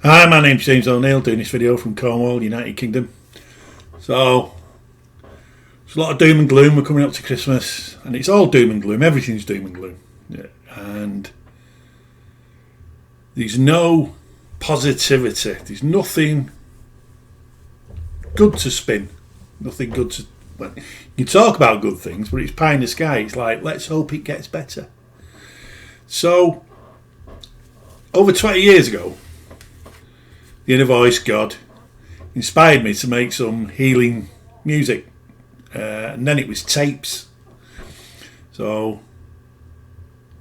Hi, my name's James O'Neill, doing this video from Cornwall, United Kingdom. So, there's a lot of doom and gloom. We're coming up to Christmas, and it's all doom and gloom. Everything's doom and gloom. Yeah. And there's no positivity. There's nothing good to spin. Nothing good to... Well, you can talk about good things, but it's pie in the sky. It's like, let's hope it gets better. So, over 20 years ago, the inner voice, God, inspired me to make some healing music. And then it was tapes. So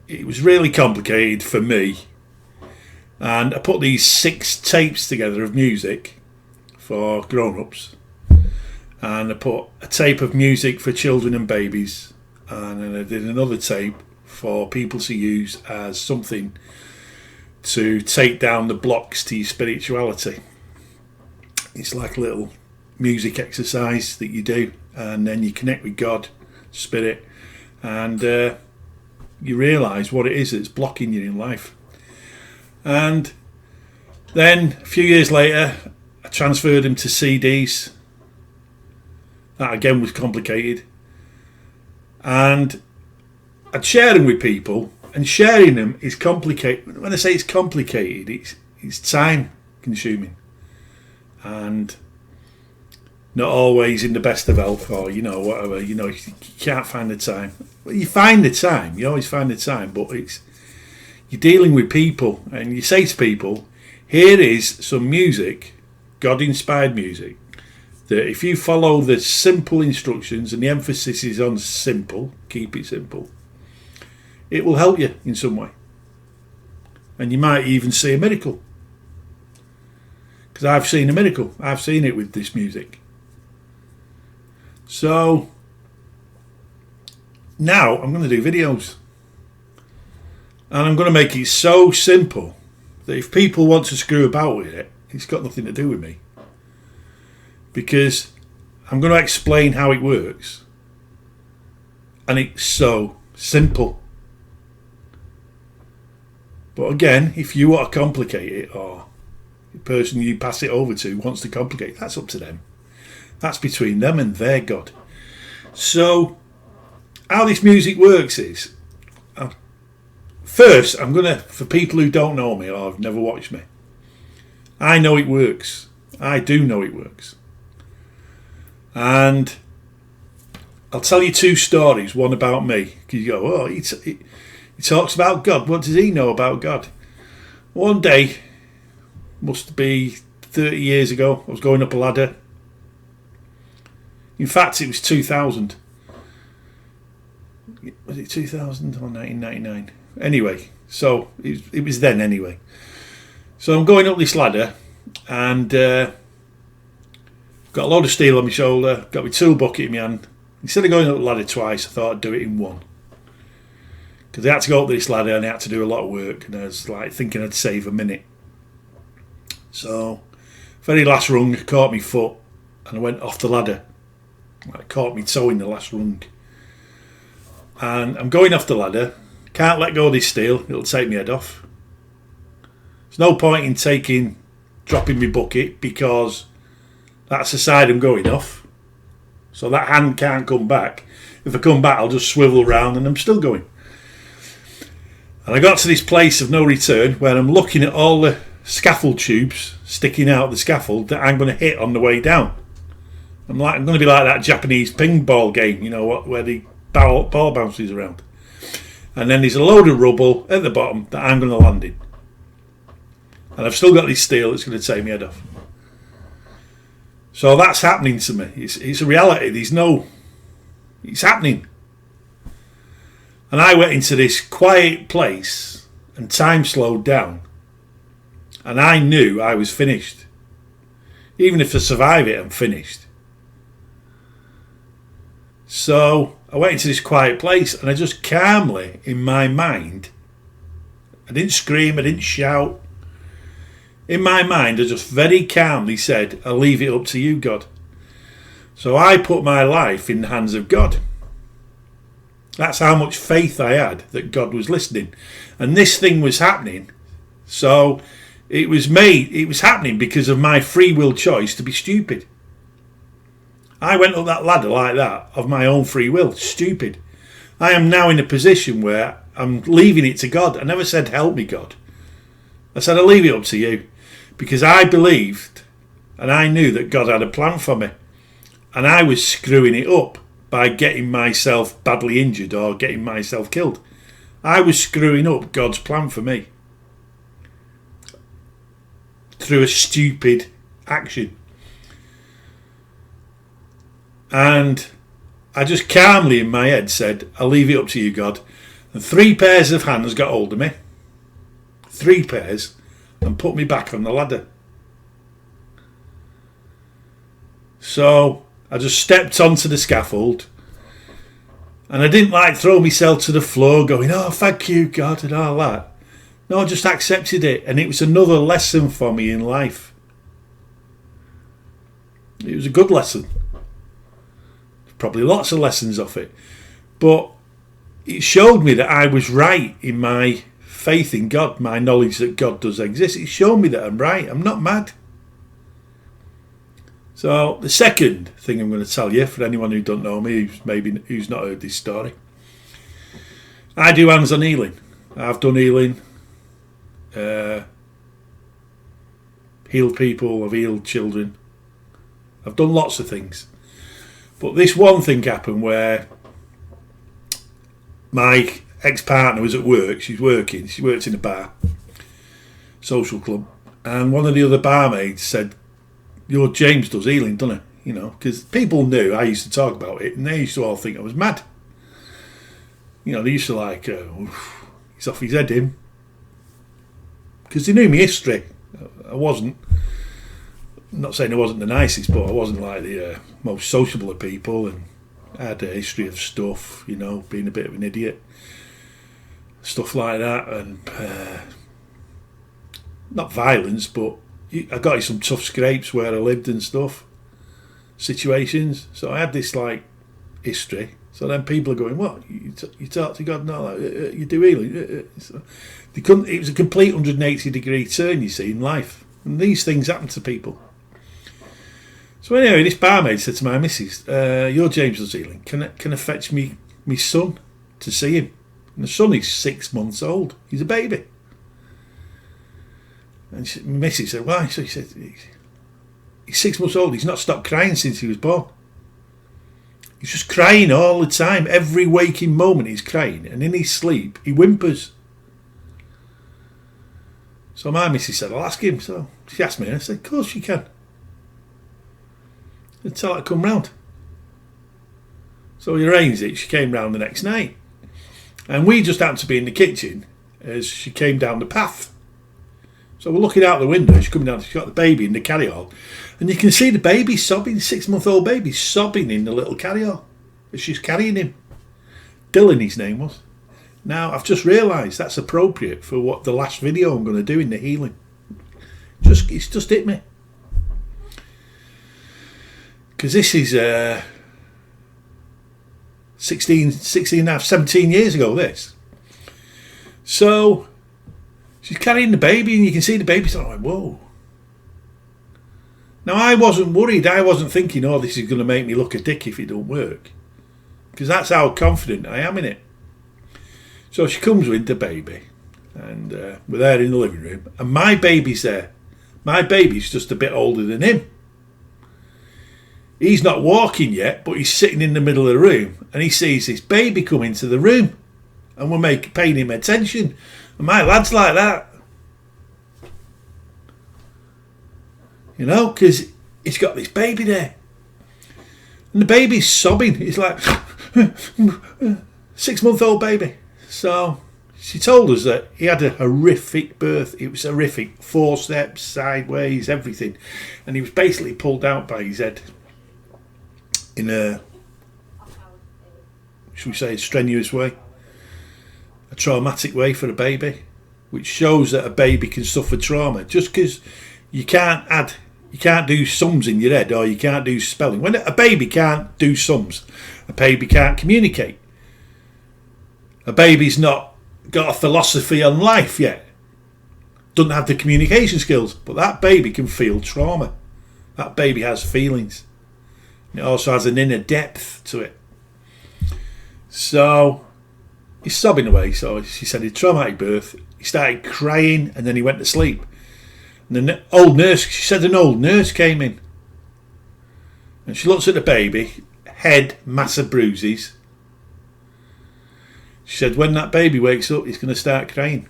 it was really complicated for me. And I put these 6 tapes together of music for grown-ups. And I put a tape of music for children and babies. And then I did another tape for people to use as something to take down the blocks to your spirituality. It's like a little music exercise that you do, and then you connect with God, Spirit, and you realise what it is that's blocking you in life. And then a few years later, I transferred them to CDs. That again was complicated, and I'd share them with people. And sharing them is complicated. When I say it's complicated, it's time consuming. And not always in the best of health, or, whatever. You can't find the time. Well, you find the time. You always find the time. But you're dealing with people. And you say to people, here is some music, God-inspired music, that if you follow the simple instructions, and the emphasis is on simple, keep it simple, it will help you in some way. And you might even see a miracle. Because I've seen a miracle. I've seen it with this music. So, now I'm going to do videos. And I'm going to make it so simple that if people want to screw about with it, it's got nothing to do with me. Because I'm going to explain how it works. And it's so simple. But again, if you want to complicate it, or the person you pass it over to wants to complicate it, that's up to them. That's between them and their God. So, how this music works is, first, I'm going to, for people who don't know me or have never watched me, I know it works. I do know it works. And I'll tell you 2 stories, one about me. Because you go, oh, he talks about God. What does he know about God? One day, must be 30 years ago, I was going up a ladder. In fact, it was 2000. Was it 2000 or 1999? Anyway, so it was then anyway. So I'm going up this ladder, and got a load of steel on my shoulder, got my tool bucket in my hand. Instead of going up the ladder twice, I thought I'd do it in one. Because I had to go up this ladder and I had to do a lot of work, and I was like thinking I'd save a minute. So, very last rung, caught my foot, and I went off the ladder. I caught me toe in the last rung. And I'm going off the ladder, can't let go of this steel, it'll take my head off. There's no point in dropping my bucket, because that's the side I'm going off. So that hand can't come back. If I come back, I'll just swivel round and I'm still going. And I got to this place of no return where I'm looking at all the scaffold tubes sticking out the scaffold that I'm going to hit on the way down. I'm going to be like that Japanese ping ball game, where the ball bounces around. And then there's a load of rubble at the bottom that I'm going to land in. And I've still got this steel that's going to take my head off. So that's happening to me. It's a reality. It's happening. And I went into this quiet place, and time slowed down. And I knew I was finished. Even if I survive it, I'm finished. So I went into this quiet place, and I just calmly, in my mind, I didn't scream, I didn't shout. In my mind, I just very calmly said, I'll leave it up to you, God. So I put my life in the hands of God. That's how much faith I had that God was listening. And this thing was happening. So It was made. It was happening because of my free will choice to be stupid. I went up that ladder like that of my own free will. Stupid. I am now in a position where I'm leaving it to God. I never said, help me, God. I said, I'll leave it up to you. Because I believed and I knew that God had a plan for me. And I was screwing it up by getting myself badly injured or getting myself killed. I was screwing up God's plan for me through a stupid action. And I just calmly in my head said, I'll leave it up to you, God. And 3 pairs of hands got hold of me. 3 pairs. And put me back on the ladder. So I just stepped onto the scaffold. And I didn't throw myself to the floor going, oh, thank you, God, and all that. No, I just accepted it. And it was another lesson for me in life. It was a good lesson. Probably lots of lessons off it. But it showed me that I was right in my faith in God, my knowledge that God does exist. It showed me that I'm right. I'm not mad. So the second thing I'm going to tell you, for anyone who don't know me, who's not heard this story, I do hands-on healing. I've done healing, healed people, I've healed children. I've done lots of things. But this one thing happened where my ex-partner was at work. She worked in a bar, social club, and one of the other barmaids said, your James does healing, doesn't he? You know, because people knew I used to talk about it, and they used to all think I was mad. You know, they used to he's off his head, him. Because they knew my history. I wasn't. I'm not saying I wasn't the nicest, but I wasn't like the most sociable of people, and I had a history of stuff, you know, being a bit of an idiot. Stuff like that, and not violence, but I got in some tough scrapes where I lived and stuff, situations. So I had this history. So then people are going, "What? You talk to God and all that? You do healing?" So they couldn't. It was a complete 180-degree turn, you see, in life, and these things happen to people. So anyway, this barmaid said to my missus, "Your James does healing. Can I fetch me son to see him?" And the son is 6 months old. He's a baby. And Missy said, why? So he said, he's 6 months old. He's not stopped crying since he was born. He's just crying all the time. Every waking moment he's crying. And in his sleep, he whimpers. So my missus said, I'll ask him. So she asked me, and I said, of course you can. And tell her to come round. So we arranged it. She came round the next night. And we just happened to be in the kitchen as she came down the path. So we're looking out the window. She's coming down. She's got the baby in the carry-all, and you can see the baby sobbing. 6-month-old baby sobbing in the little carry-all as she's carrying him. Dylan, his name was. Now I've just realised that's appropriate for what the last video I'm going to do in the healing. It's just hit me, because this is 17 years ago. This. So. She's carrying the baby, and you can see the baby. So I'm like, whoa. Now, I wasn't worried. I wasn't thinking, oh, this is going to make me look a dick if it don't work. Because that's how confident I am in it. So she comes with the baby, and we're there in the living room, and my baby's there. My baby's just a bit older than him. He's not walking yet, but he's sitting in the middle of the room, and he sees this baby come into the room, and we're paying him attention. And my lad's like that. You know, because he's got this baby there. And the baby's sobbing. He's like, 6-month-old baby. So she told us that he had a horrific birth. It was horrific. 4 steps, sideways, everything. And he was basically pulled out by his head in a, should we say, strenuous way. A traumatic way for a baby, which shows that a baby can suffer trauma. Just because you can't do sums in your head, or you can't do spelling. When a baby can't do sums, a baby can't communicate. A baby's not got a philosophy on life yet. doesn't have the communication skills, but that baby can feel trauma. That baby has feelings. It also has an inner depth to it. So he's sobbing away. So she said he had a traumatic birth. He started crying and then he went to sleep. And the old nurse, she said an old nurse came in. And she looks at the baby, head, massive bruises. She said when that baby wakes up, he's going to start crying.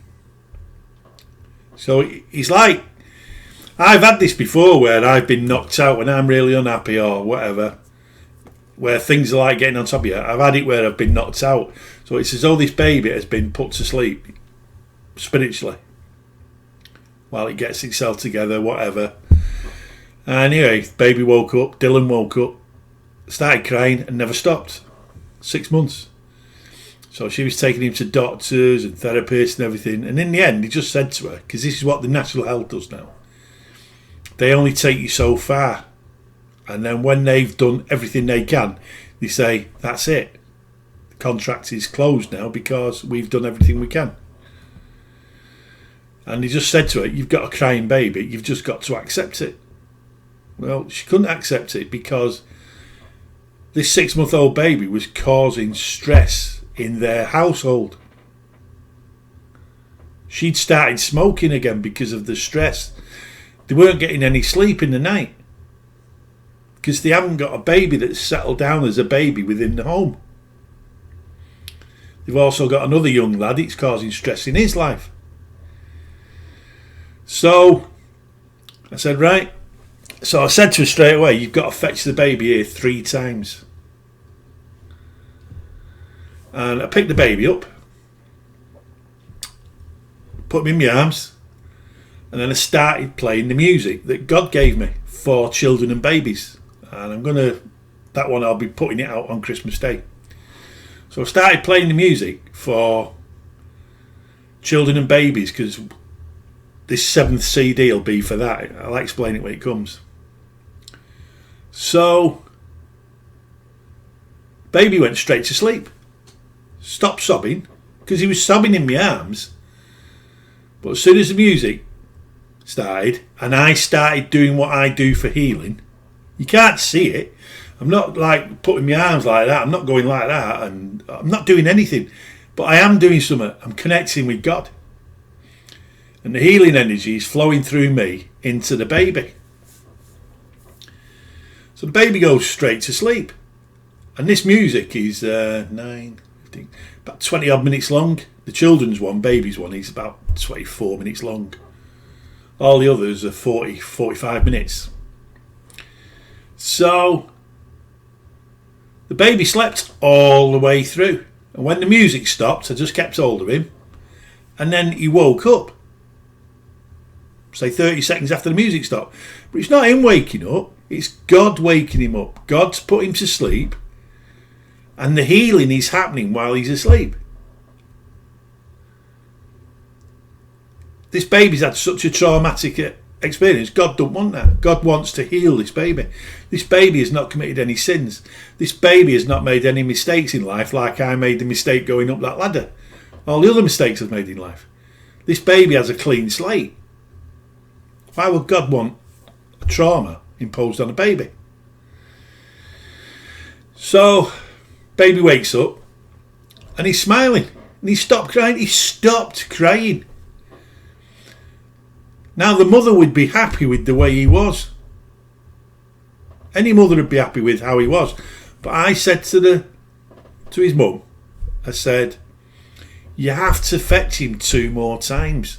So he's like, I've had this before where I've been knocked out when I'm really unhappy or whatever, where things are like getting on top of you. I've had it where I've been knocked out. So it's as though this baby has been put to sleep spiritually while it gets itself together, whatever. Anyway, baby woke up, Dylan woke up, started crying and never stopped. 6 months. So she was taking him to doctors and therapists and everything. And in the end, he just said to her, because this is what the National Health does now, they only take you so far. And then when they've done everything they can, they say, that's it. The contract is closed now because we've done everything we can. And he just said to her, you've got a crying baby, you've just got to accept it. Well, she couldn't accept it because this 6-month-old baby was causing stress in their household. She'd started smoking again because of the stress. They weren't getting any sleep in the night because they haven't got a baby that's settled down as a baby within the home. They've also got another young lad, it's causing stress in his life. So I said, right. So I said to her straight away, you've got to fetch the baby here 3 times. And I picked the baby up, put him in my arms, and then I started playing the music that God gave me for children and babies. And that one I'll be putting it out on Christmas Day. So I started playing the music for children and babies because this 7th CD will be for that. I'll explain it when it comes. So baby went straight to sleep. Stopped sobbing because he was sobbing in my arms. But as soon as the music started and I started doing what I do for healing, you can't see it. I'm not like putting my arms like that. I'm not going like that and I'm not doing anything. But I am doing something. I'm connecting with God. And the healing energy is flowing through me into the baby. So the baby goes straight to sleep. And this music is 9, 15, about 20 odd minutes long. The children's one, baby's one, is about 24 minutes long. All the others are 40, 45 minutes. So the baby slept all the way through. And when the music stopped, I just kept hold of him. And then he woke up. Say 30 seconds after the music stopped. But it's not him waking up. It's God waking him up. God's put him to sleep. And the healing is happening while he's asleep. This baby's had such a traumatic experience. God don't want that. God wants to heal this baby. This baby has not committed any sins. This baby has not made any mistakes in life like I made the mistake going up that ladder. All the other mistakes I've made in life. This baby has a clean slate. Why would God want a trauma imposed on a baby? So, baby wakes up and he's smiling. And he stopped crying. He stopped crying. Now the mother would be happy with the way he was. Any mother would be happy with how he was. But I said to his mum, I said, you have to fetch him 2 more times.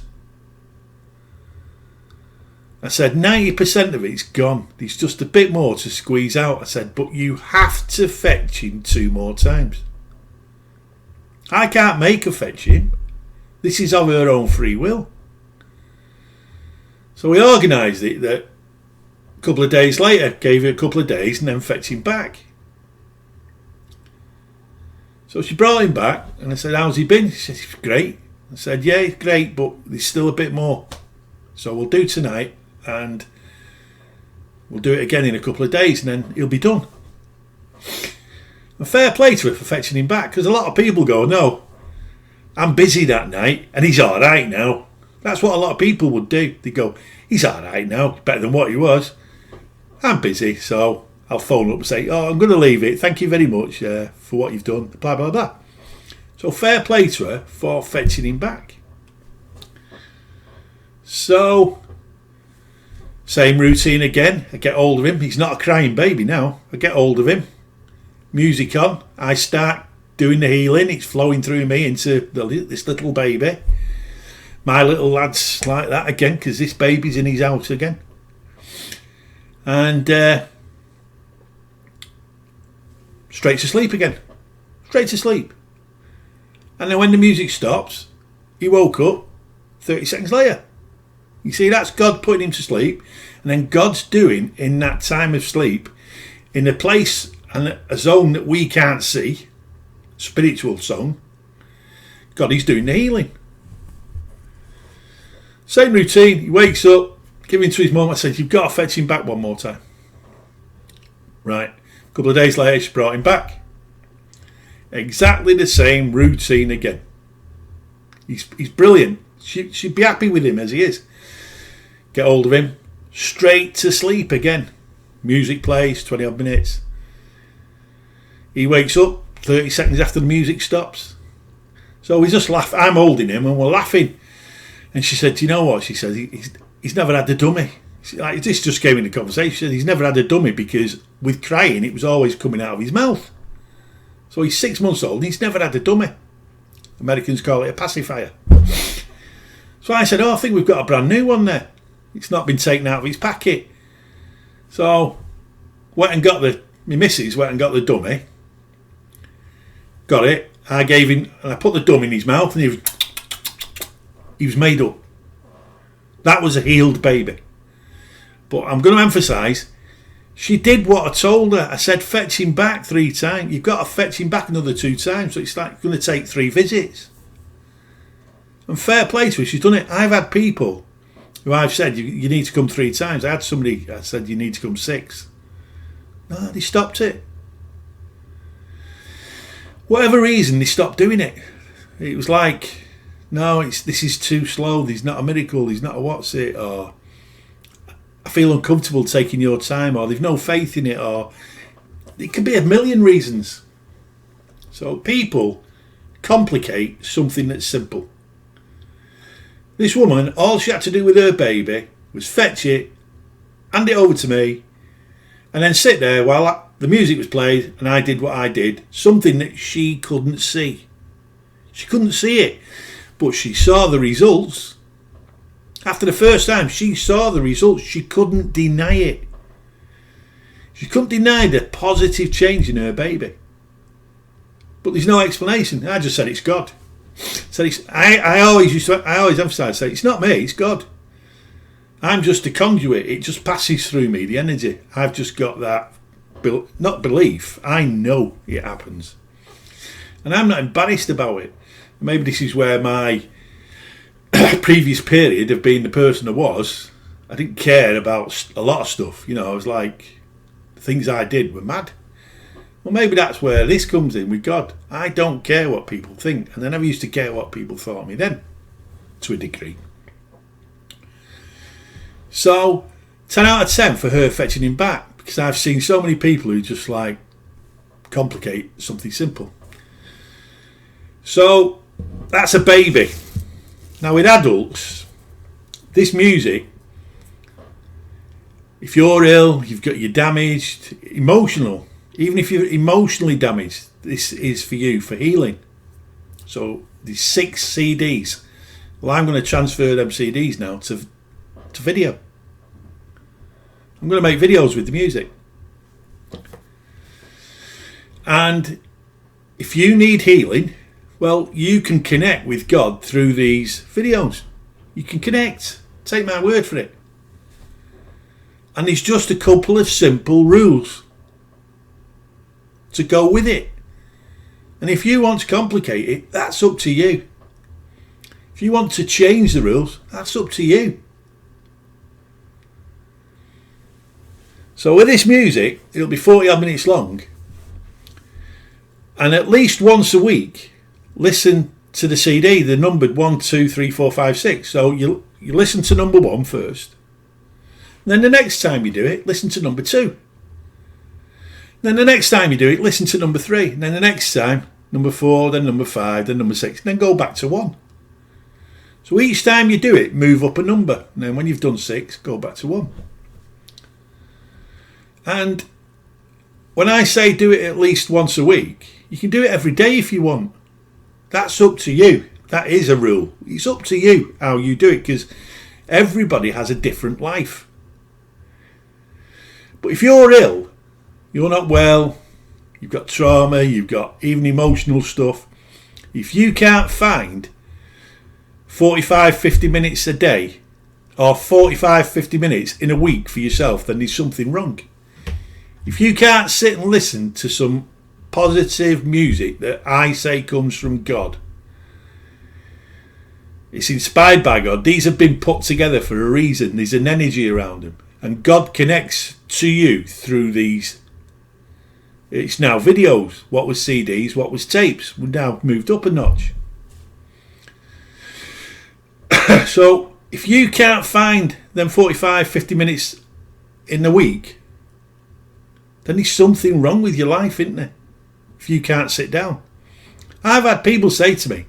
I said, 90% of it's gone. There's just a bit more to squeeze out. I said, but you have to fetch him 2 more times. I can't make her fetch him. This is of her own free will. So we organised it that a couple of days later, gave her a couple of days and then fetched him back. So she brought him back and I said, how's he been? She said, great. I said, yeah, great, but there's still a bit more. So we'll do tonight and we'll do it again in a couple of days and then he'll be done. And fair play to her for fetching him back, because a lot of people go, no, I'm busy that night and he's alright now. That's what a lot of people would do. They go, he's all right now, better than what he was. I'm busy, so I'll phone up and say, oh, I'm going to leave it. Thank you very much for what you've done, blah, blah, blah. So fair play to her for fetching him back. So, same routine again. I get hold of him. He's not a crying baby now. I get hold of him. Music on. I start doing the healing. It's flowing through me into this little baby. My little lad's like that again because this baby's in his house again. And straight to sleep again. Straight to sleep. And then when the music stops, he woke up 30 seconds later. You see, that's God putting him to sleep. And then God's doing in that time of sleep, in a place and a zone that we can't see, spiritual zone, God is doing the healing. Same routine. He wakes up, giving to his mum. I said, you've got to fetch him back one more time. Right. A couple of days later, she brought him back. Exactly the same routine again. He's brilliant. She'd be happy with him as he is. Get hold of him. Straight to sleep again. Music plays, 20 odd minutes. He wakes up 30 seconds after the music stops. So we just laugh. I'm holding him and we're laughing. And she said, do you know what? She said, he's never had a dummy. Like, this just came in the conversation. He's never had a dummy because with crying, it was always coming out of his mouth. So he's 6 months old and he's never had a dummy. Americans call it a pacifier. So I said, oh, I think we've got a brand new one there. It's not been taken out of its packet. So went and got my missus went and got the dummy. Got it. I gave him, and I put the dummy in his mouth and he was made up. That was a healed baby. But I'm going to emphasise, she did what I told her. I said, fetch him back 3 times. You've got to fetch him back another 2 times. So it's like going to take 3 visits. And fair play to her, she's done it. I've had people who I've said, you need to come 3 times. I had somebody, I said, you need to come 6. No, they stopped it. Whatever reason, they stopped doing it. It was like, no, this is too slow. There's not a miracle. There's not a what's it. Or I feel uncomfortable taking your time. Or they've no faith in it. Or it could be a million reasons. So people complicate something that's simple. This woman, all she had to do with her baby was fetch it, hand it over to me, and then sit there while the music was played and I did what I did. Something that she couldn't see. She couldn't see it, but she saw the results. After the first time, she saw the results. She couldn't deny it. She couldn't deny the positive change in her baby. But there's no explanation. I just said it's God. So I always emphasise, say it's not me, it's God. I'm just a conduit. It just passes through me, the energy. I've just got that, not belief. I know it happens, and I'm not embarrassed about it. Maybe this is where my previous period of being the person I was. I didn't care about a lot of stuff. You know, I was like, the things I did were mad. Well, maybe that's where this comes in with God. I don't care what people think. And I never used to care what people thought of me then, to a degree. So, 10 out of 10 for her fetching him back. Because I've seen so many people who just like complicate something simple. So, that's a baby. Now with adults, this music, if you're ill, you're damaged, emotional, even if you're emotionally damaged, this is for you, for healing. So these 6 CDs. Well, I'm going to transfer them CDs now to video. I'm going to make videos with the music. And if you need healing, well, you can connect with God through these videos. You can connect. Take my word for it. And there's just a couple of simple rules to go with it. And if you want to complicate it, that's up to you. If you want to change the rules, that's up to you. So with this music, it'll be 40 odd minutes long. And at least once a week, listen to the CD, they're numbered 1, 2, 3, 4, 5, 6. So you listen to number 1 first. Then the next time you do it, listen to number 2. Then the next time you do it, listen to number 3. And then the next time, number 4, then number 5, then number 6. And then go back to 1. So each time you do it, move up a number. And then when you've done 6, go back to 1. And when I say do it at least once a week, you can do it every day if you want. That's up to you. That is a rule. It's up to you how you do it, because everybody has a different life. But if you're ill, you're not well, you've got trauma, you've got even emotional stuff, if you can't find 45-50 minutes a day or 45-50 minutes in a week for yourself, then there's something wrong. If you can't sit and listen to some positive music that I say comes from God, it's inspired by God, these have been put together for a reason, there's an energy around them, and God connects to you through these. It's now videos. What was CDs, what was tapes, we've now moved up a notch. So if you can't find them 45-50 minutes in the week, then there's something wrong with your life, isn't there? If you can't sit down. I've had people say to me,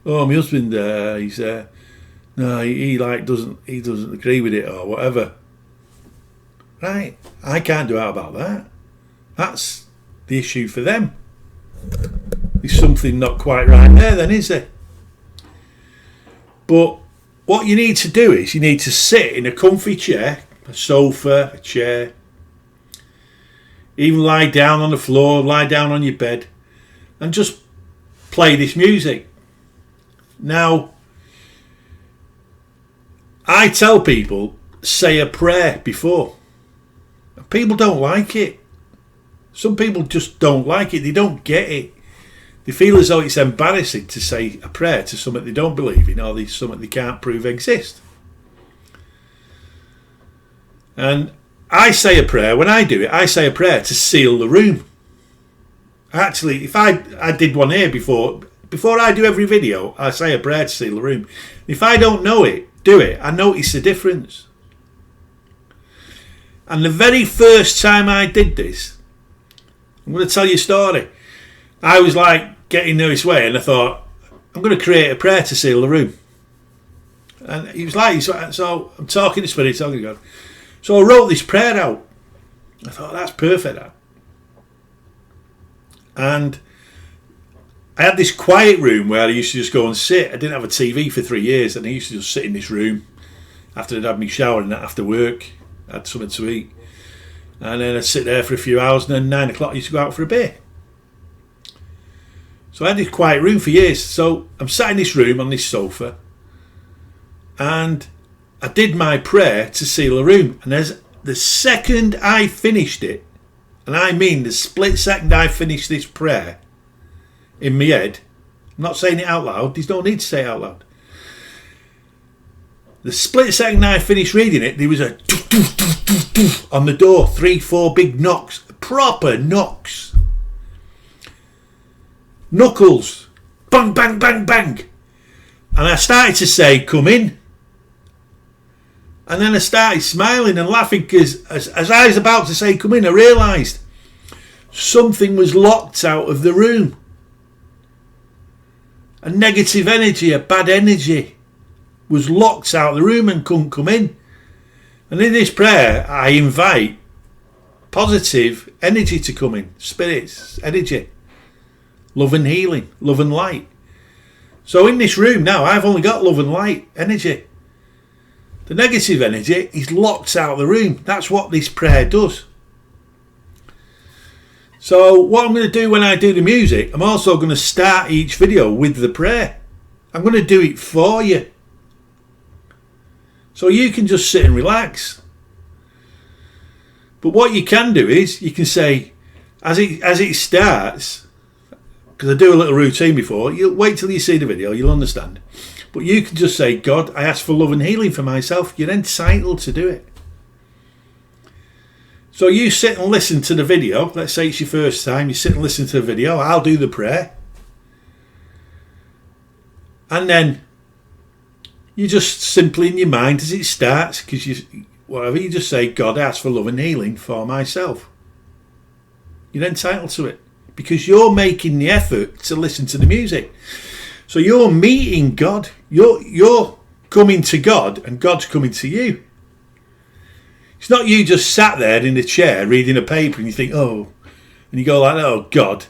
"Oh, my husband, he's no, he doesn't agree with it or whatever." Right, I can't do out about that. That's the issue for them. There's something not quite right there, then, is there? But what you need to do is you need to sit in a comfy chair, a sofa, a chair. Even lie down on the floor, lie down on your bed, and just play this music. Now, I tell people, say a prayer before. People don't like it. Some people just don't like it. They don't get it. They feel as though it's embarrassing to say a prayer to something they don't believe in, or something they can't prove exists. And I say a prayer, when I do it, I say a prayer to seal the room. Actually, if I did one here before I do every video, I say a prayer to seal the room. If I don't know it, do it, I notice the difference. And the very first time I did this, I'm going to tell you a story. I was like getting this way, and I thought, I'm going to create a prayer to seal the room. And he was like, so I'm talking to Spirit, talking to God. So I wrote this prayer out. I thought, that's perfect. And I had this quiet room where I used to just go and sit. I didn't have a TV for 3 years, and I used to just sit in this room after I'd had my shower and that after work. I had something to eat. And then I'd sit there for a few hours, and then 9 o'clock I used to go out for a beer. So I had this quiet room for years. So I'm sat in this room on this sofa, and I did my prayer to seal the room. And as the second I finished it, and I mean the split second I finished this prayer in my head, I'm not saying it out loud, there's no need to say it out loud. The split second I finished reading it, there was a on the door, 3-4 big knocks, proper knocks. Knuckles, bang, bang, bang, bang. And I started to say, "Come in." And then I started smiling and laughing, because as I was about to say "come in," I realised something was locked out of the room. A negative energy, a bad energy was locked out of the room and couldn't come in. And in this prayer, I invite positive energy to come in. Spirits, energy, love and healing, love and light. So in this room now, I've only got love and light energy. The negative energy is locked out of the room. That's what this prayer does. So what I'm going to do when I do the music, I'm also going to start each video with the prayer. I'm going to do it for you. So you can just sit and relax. But what you can do is, you can say, as it starts, because I do a little routine before, you'll wait till you see the video, you'll understand. But you can just say, "God, I ask for love and healing for myself." You're entitled to do it. So you sit and listen to the video. Let's say it's your first time. You sit and listen to the video. I'll do the prayer. And then you just simply in your mind as it starts, because you just say, God, I ask for love and healing for myself. You're entitled to it because you're making the effort to listen to the music. So you're meeting God. You're coming to God and God's coming to you. It's not you just sat there in a chair reading a paper and you think, oh, and you go like, oh, God,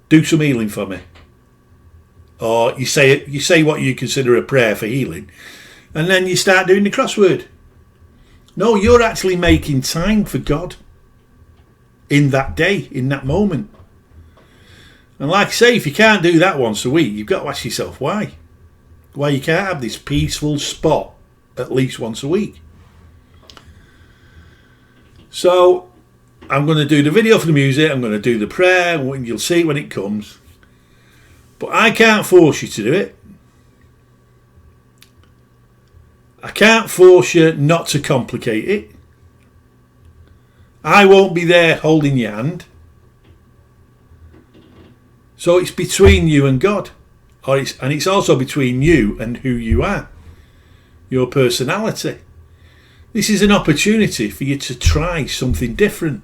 do some healing for me. Or you say what you consider a prayer for healing, and then you start doing the crossword. No, you're actually making time for God in that day, in that moment. And like I say, if you can't do that once a week, you've got to ask yourself why. Why you can't have this peaceful spot at least once a week. So I'm going to do the video for the music, I'm going to do the prayer, and you'll see it when it comes. But I can't force you to do it. I can't force you not to complicate it. I won't be there holding your hand. So it's between you and God. And it's also between you and who you are. Your personality. This is an opportunity for you to try something different.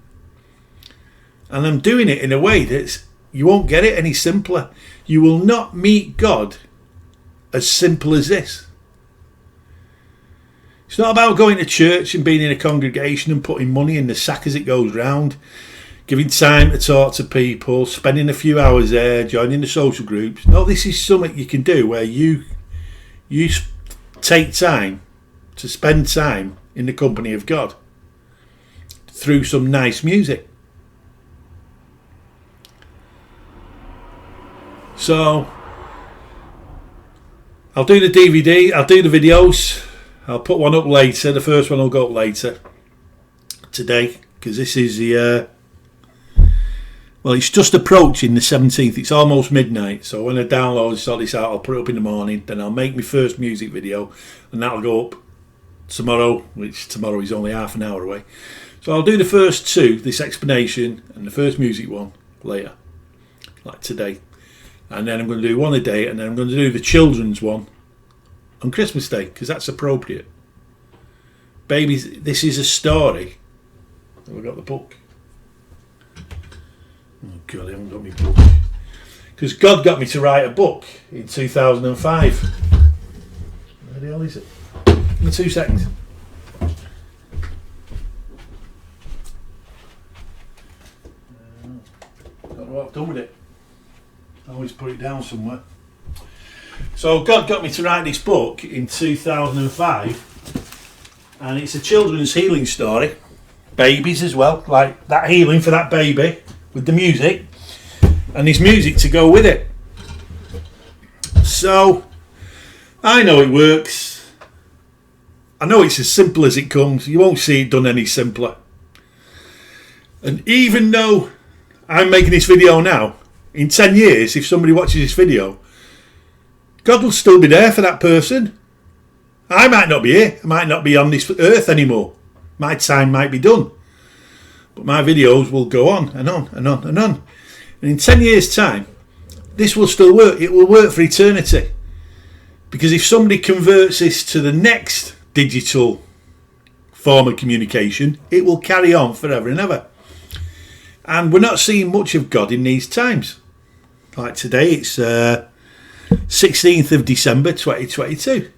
And I'm doing it in a way that you won't get it any simpler. You will not meet God as simple as this. It's not about going to church and being in a congregation and putting money in the sack as it goes round, giving time to talk to people, spending a few hours there, joining the social groups. No, this is something you can do where you take time to spend time in the company of God through some nice music. So I'll do the DVD, I'll do the videos, I'll put one up later, the first one will go up later today, because this is the, well, it's just approaching the 17th, it's almost midnight, so when I download and sort this out, I'll put it up in the morning, then I'll make my first music video, and that'll go up tomorrow, which tomorrow is only half an hour away. So I'll do the first two, this explanation, and the first music one later, like today. And then I'm going to do one a day, and then I'm going to do the children's one on Christmas Day, because that's appropriate. Babies, this is a story. Have I got the book? Oh God, I haven't got my book. Because God got me to write a book in 2005. Where the hell is it? Give me 2 seconds. Don't know what I've done with it. I always put it down somewhere. So God got me to write this book in 2005, and it's a children's healing story, babies as well, like that healing for that baby with the music, and there's music to go with it. So I know it works. I know it's as simple as it comes. You won't see it done any simpler. And even though I'm making this video now, in 10 years, if somebody watches this video, God will still be there for that person. I might not be here. I might not be on this earth anymore. My time might be done. But my videos will go on and on and on and on. And in 10 years' time, this will still work. It will work for eternity. Because if somebody converts this to the next digital form of communication, it will carry on forever and ever. And we're not seeing much of God in these times. Like today, it's 16th of December 2022.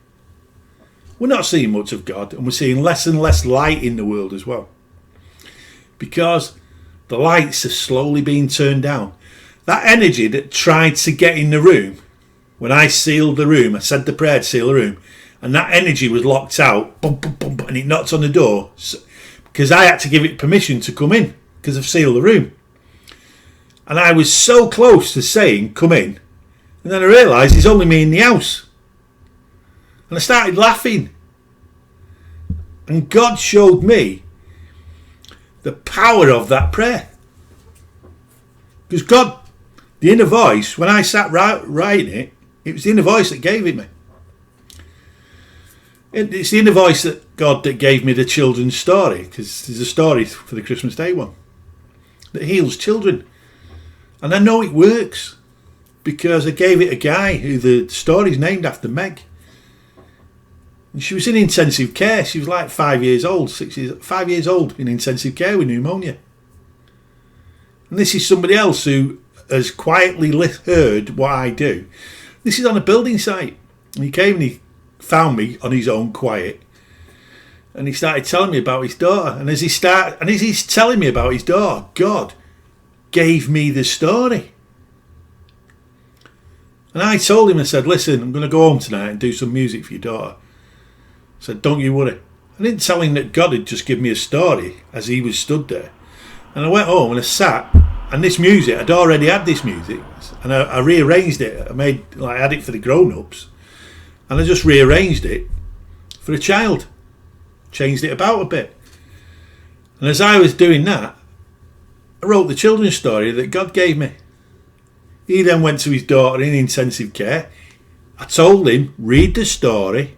We're not seeing much of God, and we're seeing less and less light in the world as well. Because the lights are slowly being turned down. That energy that tried to get in the room, when I sealed the room, I said the prayer to seal the room, and that energy was locked out, boom, boom, boom, and it knocked on the door, because I had to give it permission to come in, because I've sealed the room. And I was so close to saying, come in. And then I realised it's only me in the house. And I started laughing. And God showed me the power of that prayer. Because God, the inner voice, when I sat writing it, it was the inner voice that gave it me. It's the inner voice that God that gave me the children's story. Because there's a story for the Christmas Day one that heals children. And I know it works. because I gave it a guy who the story's named after, Meg. And she was in intensive care. She was like 5 years old, 5 years old in intensive care with pneumonia. And this is somebody else who has quietly heard what I do. This is on a building site. And he came and he found me on his own, quiet. And he started telling me about his daughter. And as he's telling me about his daughter, God gave me the story. And I told him, I said, listen, I'm going to go home tonight and do some music for your daughter. I said, don't you worry. I didn't tell him that God had just given me a story as he was stood there. And I went home and I sat, and this music, I'd already had this music, and I rearranged it. I had it for the grown-ups, and I just rearranged it for a child. Changed it about a bit. And as I was doing that, I wrote the children's story that God gave me. He then went to his daughter in intensive care. I told him, read the story.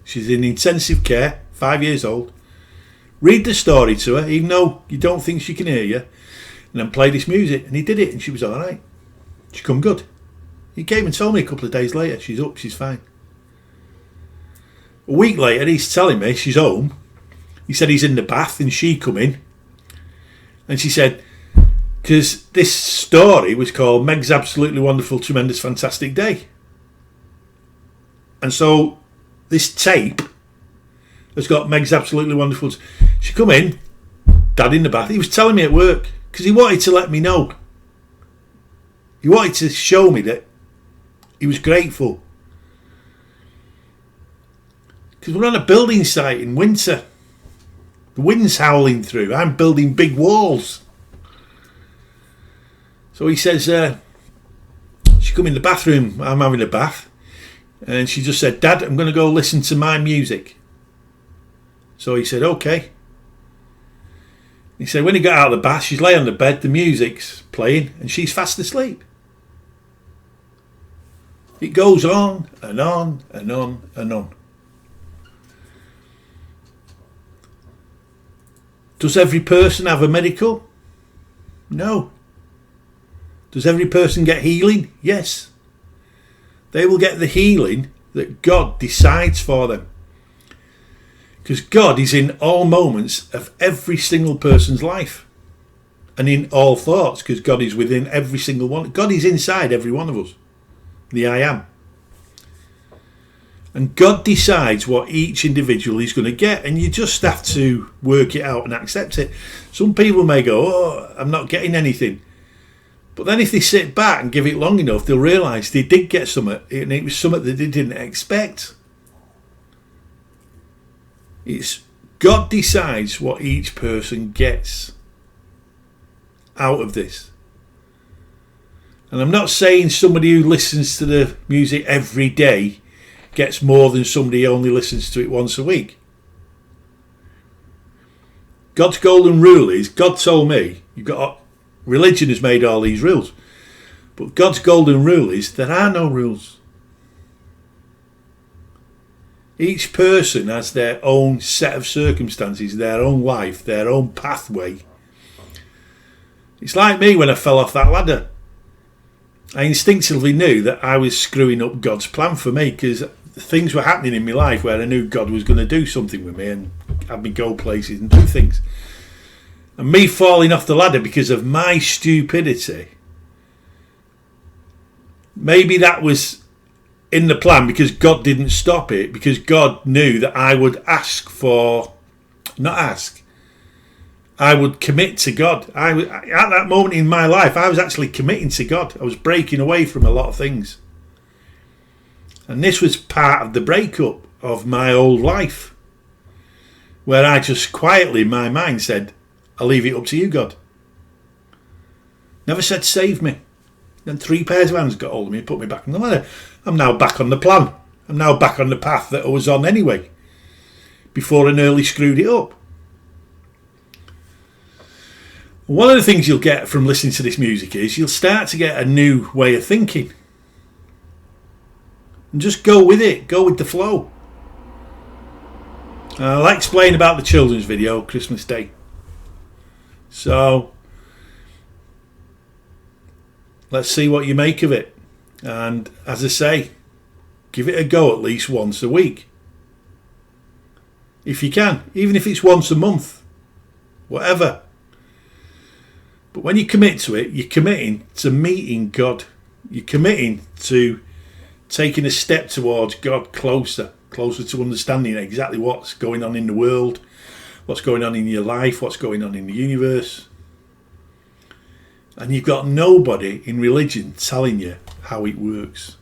She's in intensive care, 5 years old. Read the story to her, even though you don't think she can hear you. And then play this music. And he did it, and she was all right. She come good. He came and told me a couple of days later, she's up, she's fine. A week later, he's telling me she's home. He said he's in the bath, and she come in. And she said, because this story was called Meg's Absolutely Wonderful, Tremendous, Fantastic Day. And so this tape has got Meg's Absolutely Wonderful. She come in, Dad in the bath. He was telling me at work because he wanted to let me know. He wanted to show me that he was grateful. Because we're on a building site in winter. The wind's howling through. I'm building big walls. So he says, she come in the bathroom. I'm having a bath. And she just said, Dad, I'm going to go listen to my music. So he said, okay. He said, when he got out of the bath, she's lay on the bed, the music's playing, and she's fast asleep. It goes on and on and on and on. Does every person have a miracle? No. Does every person get healing? Yes. They will get the healing that God decides for them. Because God is in all moments of every single person's life. And in all thoughts, because God is within every single one. God is inside every one of us. The I am. And God decides what each individual is going to get. And you just have to work it out and accept it. Some people may go, oh, I'm not getting anything. But then if they sit back and give it long enough, they'll realise they did get something. And it was something that they didn't expect. It's God decides what each person gets out of this. And I'm not saying somebody who listens to the music every day gets more than somebody who only listens to it once a week. God's golden rule is, God told me, religion has made all these rules. But God's golden rule is, there are no rules. Each person has their own set of circumstances, their own life, their own pathway. It's like me when I fell off that ladder. I instinctively knew that I was screwing up God's plan for me because things were happening in my life where I knew God was going to do something with me and have me go places and do things. And me falling off the ladder because of my stupidity, maybe that was in the plan because God didn't stop it, because God knew that I would I would commit to God. At that moment in my life, I was actually committing to God. I was breaking away from a lot of things. And this was part of the breakup of my old life, where I just quietly, in my mind, said, I'll leave it up to you, God. Never said save me. Then 3 pairs of hands got hold of me and put me back on the ladder. I'm now back on the plan. I'm now back on the path that I was on anyway, before I nearly screwed it up. One of the things you'll get from listening to this music is you'll start to get a new way of thinking. And just go with it. Go with the flow. I'll explain about the children's video Christmas Day. So, let's see what you make of it. And as I say, give it a go at least once a week. If you can, even if it's once a month, whatever. But when you commit to it, you're committing to meeting God. You're committing to taking a step towards God closer to understanding exactly what's going on in the world, what's going on in your life, what's going on in the universe. And you've got nobody in religion telling you how it works.